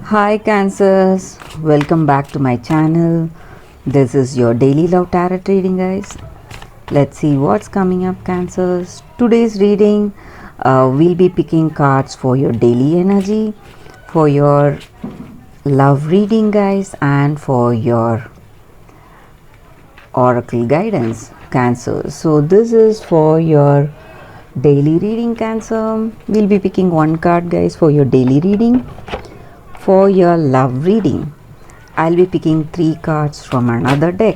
Hi Cancers, welcome back to my channel. This is your daily love tarot reading, guys. Let's see what's coming up, Cancers. Today's reading, we'll be picking cards for your daily energy, for your love reading, guys, and for your oracle guidance, Cancer. So this is for your daily reading, Cancer. We'll be picking one card, guys, for your daily reading. For your love reading, I'll be picking 3 cards from another deck.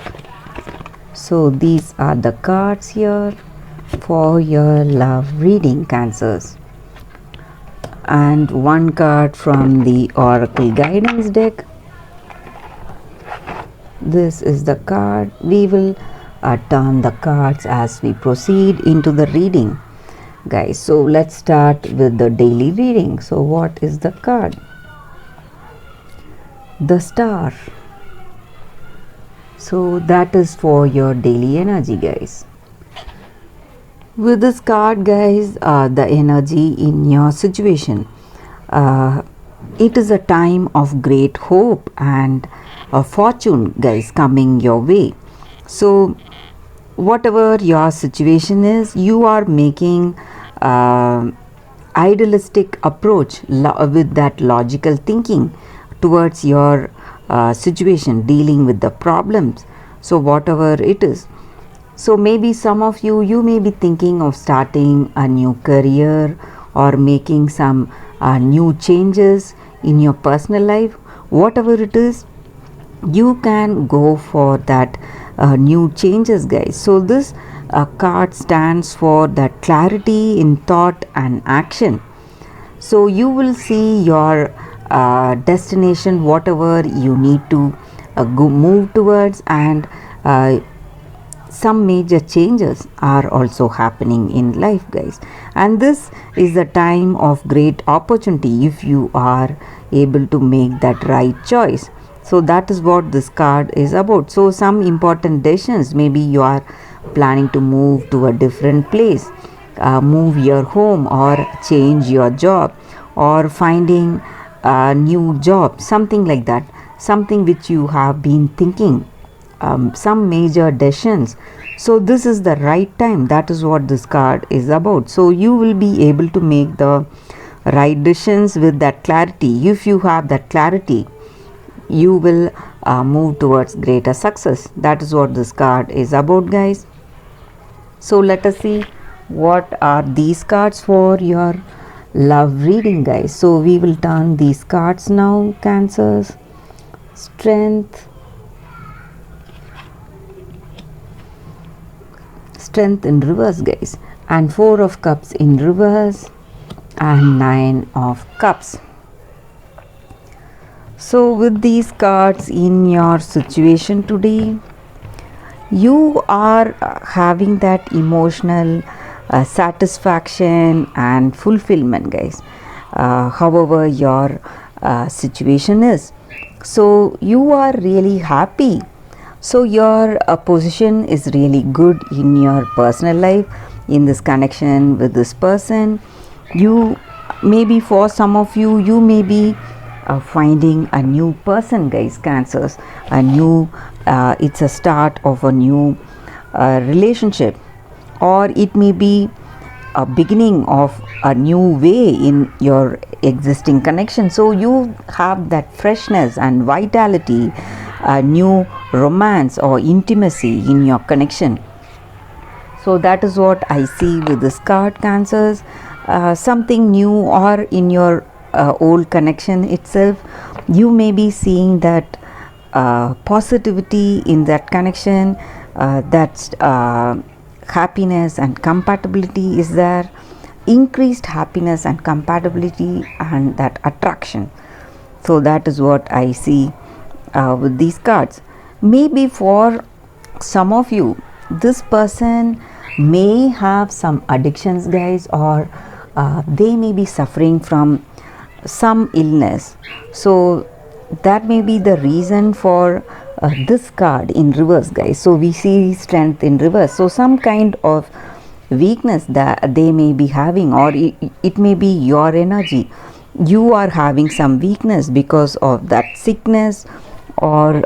So these are the cards here for your love reading, Cancers. And one card from the oracle guidance deck. This is the card. We will turn the cards as we proceed into the reading, guys. So let's start with the daily reading. So what is the card? The Star. So that is for your daily energy, guys. With this card, guys, the energy in your situation, it is a time of great hope and fortune, guys, coming your way. So whatever your situation is, you are making idealistic approach with that logical thinking towards your situation, dealing with the problems. So whatever it is, so maybe some of you may be thinking of starting a new career or making some new changes in your personal life. Whatever it is, you can go for that new changes, guys. So this card stands for that clarity in thought and action. So you will see your destination, whatever you need to move towards, and some major changes are also happening in life, guys. And this is a time of great opportunity if you are able to make that right choice. So that is what this card is about. So some important decisions, maybe you are planning to move to a different place, move your home, or change your job, or finding a new job, something like that, something which you have been thinking, some major decisions. So this is the right time. That is what this card is about. So you will be able to make the right decisions with that clarity. If you have that clarity, you will move towards greater success. That is what this card is about, guys. So let us see what are these cards for your love reading, guys. So we will turn these cards now, Cancers. Strength in reverse, guys, and 4 of cups in reverse, and 9 of cups. So with these cards in your situation today, you are having that emotional satisfaction and fulfillment, guys, however your situation is. So you are really happy. So your position is really good in your personal life, in this connection with this person. You maybe, for some of you, you may be finding a new person, guys, Cancers. A new it's a start of a new relationship, or it may be a beginning of a new way in your existing connection. So you have that freshness and vitality, a new romance or intimacy in your connection. So that is what I see with this card, Cancers. Something new, or in your old connection itself, you may be seeing that positivity in that connection, that's happiness and compatibility is there, increased happiness and compatibility, and that attraction. So that is what I see with these cards. Maybe for some of you, this person may have some addictions, guys, or they may be suffering from some illness. So that may be the reason for this card in reverse, guys. So we see strength in reverse. So some kind of weakness that they may be having, or it may be your energy you are having some weakness because of that sickness, or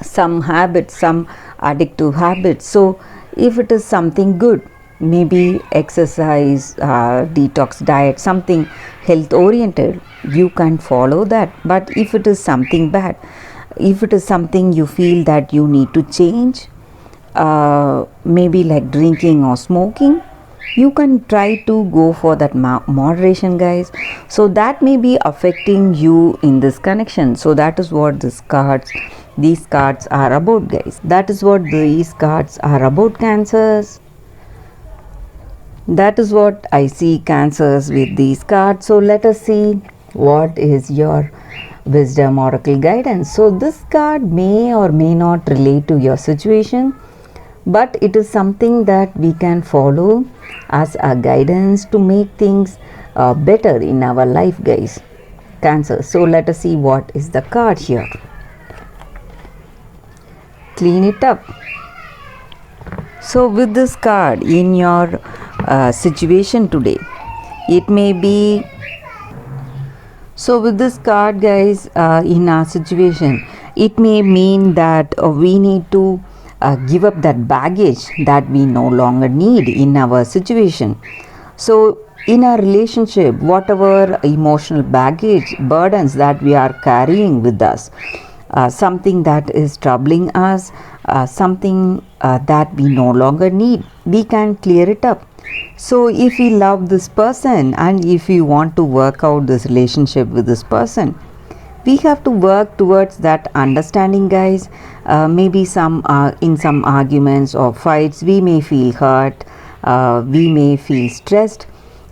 some habit, some addictive habit. So if it is something good, maybe exercise, detox diet, something health oriented, you can follow that. But if it is something bad, if it is something you feel that you need to change, maybe like drinking or smoking, you can try to go for that moderation, guys. So that may be affecting you in this connection. So that is what these cards are about, guys. That is what these cards are about, Cancers. That is what I see, Cancers, with these cards. So let us see what is your wisdom oracle guidance. So this card may or may not relate to your situation, but it is something that we can follow as a guidance to make things better in our life, guys. Cancer. So let us see what is the card here. Clean it up. So with this card in your situation today, it may be, so with this card, guys, in our situation, it may mean that we need to give up that baggage that we no longer need in our situation. So in our relationship, whatever emotional baggage, burdens that we are carrying with us, something that is troubling us, something that we no longer need, we can clear it up. So if we love this person and if we want to work out this relationship with this person, we have to work towards that understanding, guys. Maybe in some arguments or fights, we may feel hurt, we may feel stressed.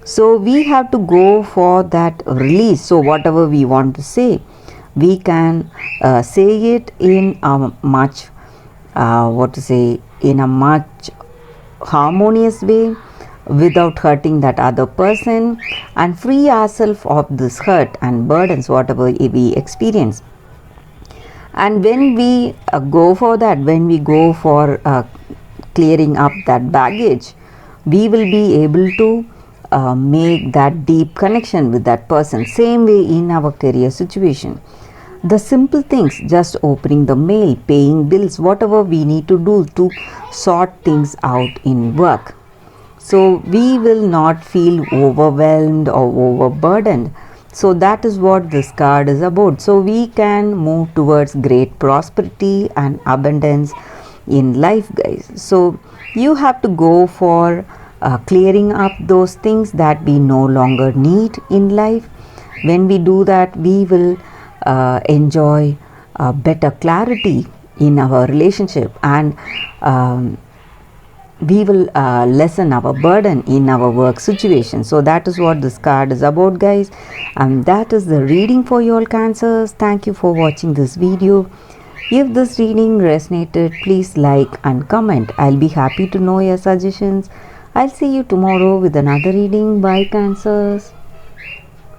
So we have to go for that release. So whatever we want to say, we can say it in a much in a much harmonious way, without hurting that other person, and free ourselves of this hurt and burdens whatever we experience. And when we go for that, when we go for clearing up that baggage, we will be able to make that deep connection with that person. Same way in our career situation, the simple things, just opening the mail, paying bills, whatever we need to do to sort things out in work, so we will not feel overwhelmed or overburdened. So that is what this card is about. So we can move towards great prosperity and abundance in life, guys. So you have to go for clearing up those things that we no longer need in life. When we do that, we will enjoy better clarity in our relationship, and we will lessen our burden in our work situation. So that is what this card is about, guys, and that is the reading for you all, Cancers. Thank you for watching this video. If this reading resonated, please like and comment. I'll be happy to know your suggestions. I'll see you tomorrow with another reading. Bye, Cancers.